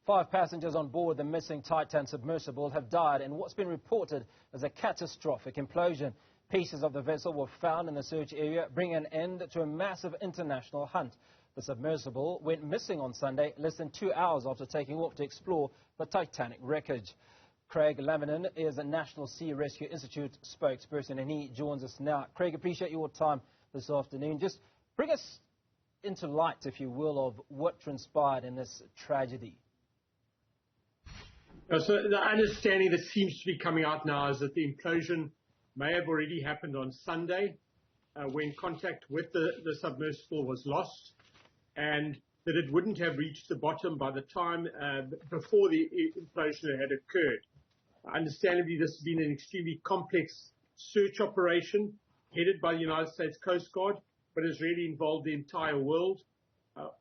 5 passengers on board the missing Titan submersible have died in what's been reported as a catastrophic implosion. Pieces of the vessel were found in the search area, bringing an end to a massive international hunt. The submersible went missing on Sunday, less than 2 hours after taking off to explore the Titanic wreckage. Craig Lambinon is a National Sea Rescue Institute spokesperson, and he joins us now. Craig, appreciate your time this afternoon. Just bring us into light, if you will, of what transpired in this tragedy. So the understanding that seems to be coming out now is that the implosion may have already happened on Sunday when contact with the submersible was lost, and that it wouldn't have reached the bottom by the time before the implosion had occurred. Understandably, this has been an extremely complex search operation headed by the United States Coast Guard, but has really involved the entire world,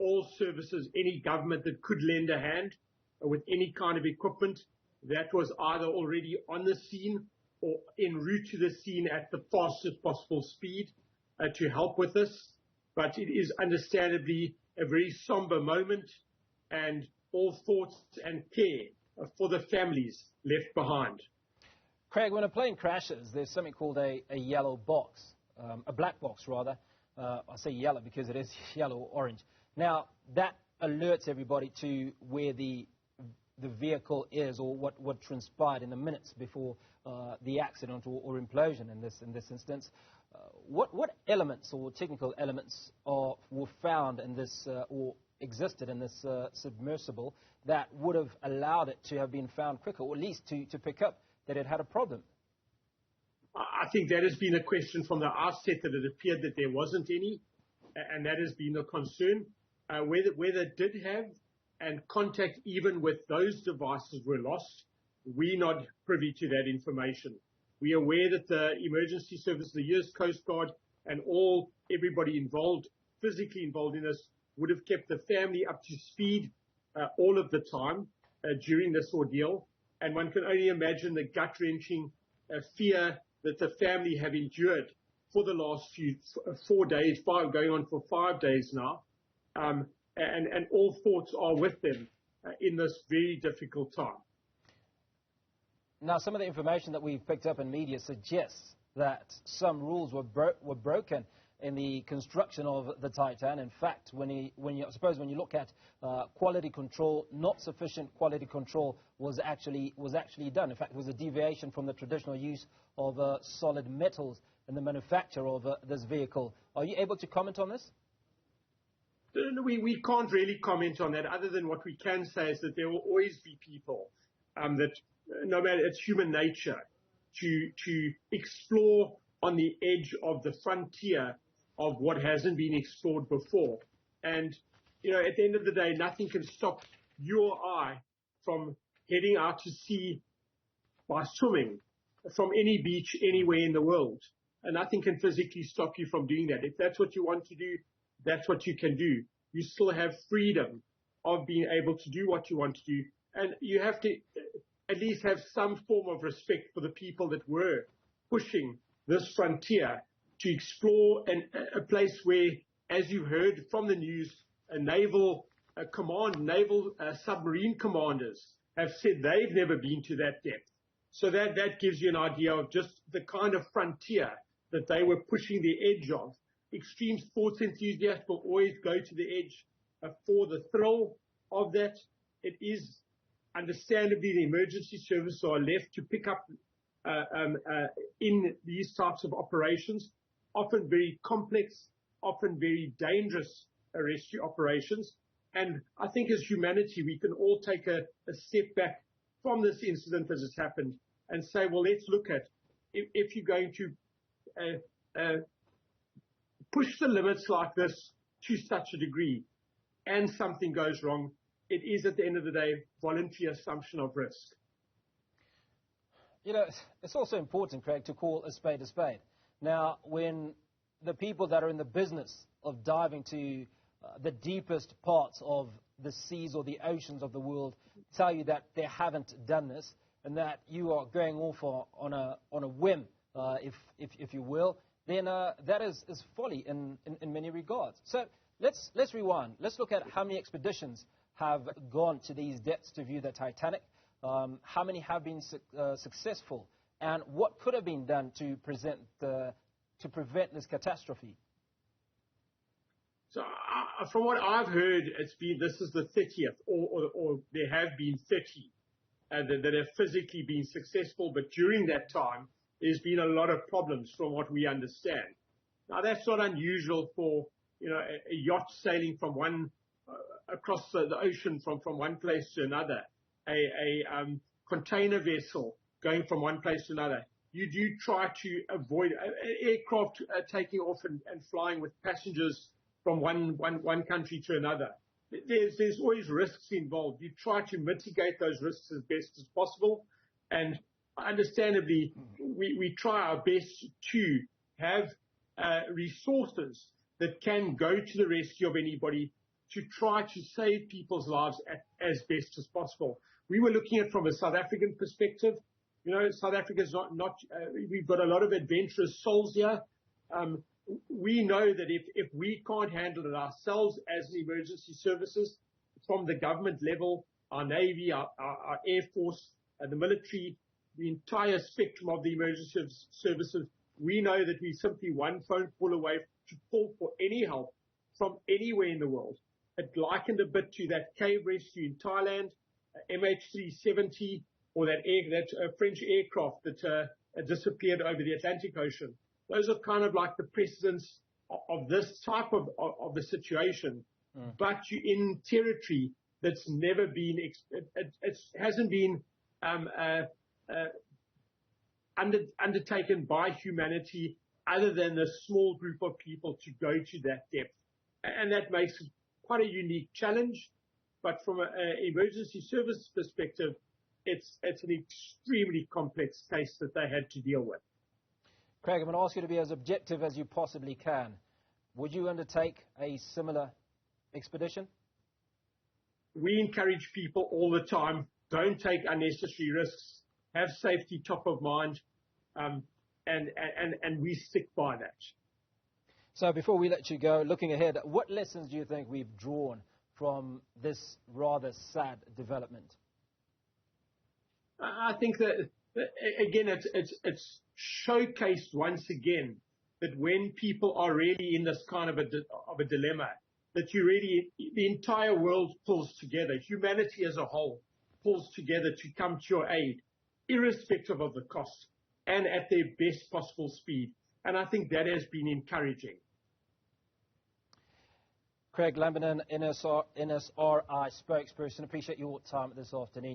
all services, any government that could lend a hand with any kind of equipment that was either already on the scene or en route to the scene at the fastest possible speed to help with this. But it is understandably a very somber moment, and all thoughts and care for the families left behind. Craig, when a plane crashes, there's something called a yellow box, a black box rather. I say yellow because it is yellow or orange. Now, that alerts everybody to where the vehicle is, or what transpired in the minutes before the accident or implosion in this instance. What elements or technical elements were found in this or existed in this submersible that would have allowed it to have been found quicker, or at least to pick up that it had a problem? I think that has been a question from the outset, that it appeared that there wasn't any, and that has been the concern. Whether it did have, and contact even with those devices were lost, we're not privy to that information. We are aware that the emergency service, the US Coast Guard, and everybody involved, physically involved in this, would have kept the family up to speed all of the time during this ordeal. And one can only imagine the gut-wrenching fear that the family have endured for the last 4 days, going on for 5 days now. And all thoughts are with them in this very difficult time. Now, some of the information that we've picked up in media suggests that some rules were broken in the construction of the Titan. In fact, when you look at quality control, not sufficient quality control was actually done. In fact, it was a deviation from the traditional use of solid metals in the manufacture of this vehicle. Are you able to comment on this? We can't really comment on that, other than what we can say is that there will always be people that, no matter, it's human nature to explore on the edge of the frontier of what hasn't been explored before. And, at the end of the day, nothing can stop you or I from heading out to sea by swimming from any beach anywhere in the world. And nothing can physically stop you from doing that. If that's what you want to do, that's what you can do. You still have freedom of being able to do what you want to do. And you have to at least have some form of respect for the people that were pushing this frontier to explore a place where, as you heard from the news, naval submarine commanders have said they've never been to that depth. So that gives you an idea of just the kind of frontier that they were pushing the edge of. Extreme sports enthusiasts will always go to the edge for the thrill of that. It is understandably the emergency services are left to pick up in these types of operations, often very complex, often very dangerous rescue operations. And I think as humanity, we can all take a step back from this incident as it's happened and say, well, let's look at if you're going to push the limits like this to such a degree and something goes wrong, it is at the end of the day voluntary assumption of risk. It's also important, Craig, to call a spade a spade. Now, when the people that are in the business of diving to the deepest parts of the seas or the oceans of the world tell you that they haven't done this and that you are going off on a whim, if you will, then that is folly in many regards. So let's rewind. Let's look at how many expeditions have gone to these depths to view the Titanic? How many have been successful? And what could have been done to prevent this catastrophe? So from what I've heard, this is the 30th, or there have been 30 that have physically been successful, but during that time, there's been a lot of problems from what we understand. Now, that's not unusual for, a yacht sailing from across the ocean from one place to another, a container vessel going from one place to another. You do try to avoid aircraft taking off and flying with passengers from one country to another. There's always risks involved. You try to mitigate those risks as best as possible, and understandably, we try our best to have resources that can go to the rescue of anybody to try to save people's lives as best as possible. We were looking at it from a South African perspective. South Africa's not we've got a lot of adventurous souls here. We know that if we can't handle it ourselves as emergency services, from the government level, our Navy, our Air Force, the military, the entire spectrum of the emergency services, we know that we're simply one phone call away to call for any help from anywhere in the world. It likened a bit to that cave rescue in Thailand, MH370, or that French aircraft that disappeared over the Atlantic Ocean. Those are kind of like the precedents of this type of a situation, but you're in territory that's never been, it hasn't been undertaken by humanity other than a small group of people to go to that depth. And that makes it quite a unique challenge. But from an emergency service perspective, it's an extremely complex case that they had to deal with. Craig, I'm going to ask you to be as objective as you possibly can. Would you undertake a similar expedition? We encourage people all the time, don't take unnecessary risks, have safety top of mind, and we stick by that. So before we let you go, looking ahead, what lessons do you think we've drawn from this rather sad development? I think that again, it's showcased once again that when people are really in this kind of a dilemma, that the entire world pulls together, humanity as a whole pulls together to come to your aid, irrespective of the cost and at their best possible speed. And I think that has been encouraging. Craig Lambinon, NSRI spokesperson, appreciate your time this afternoon.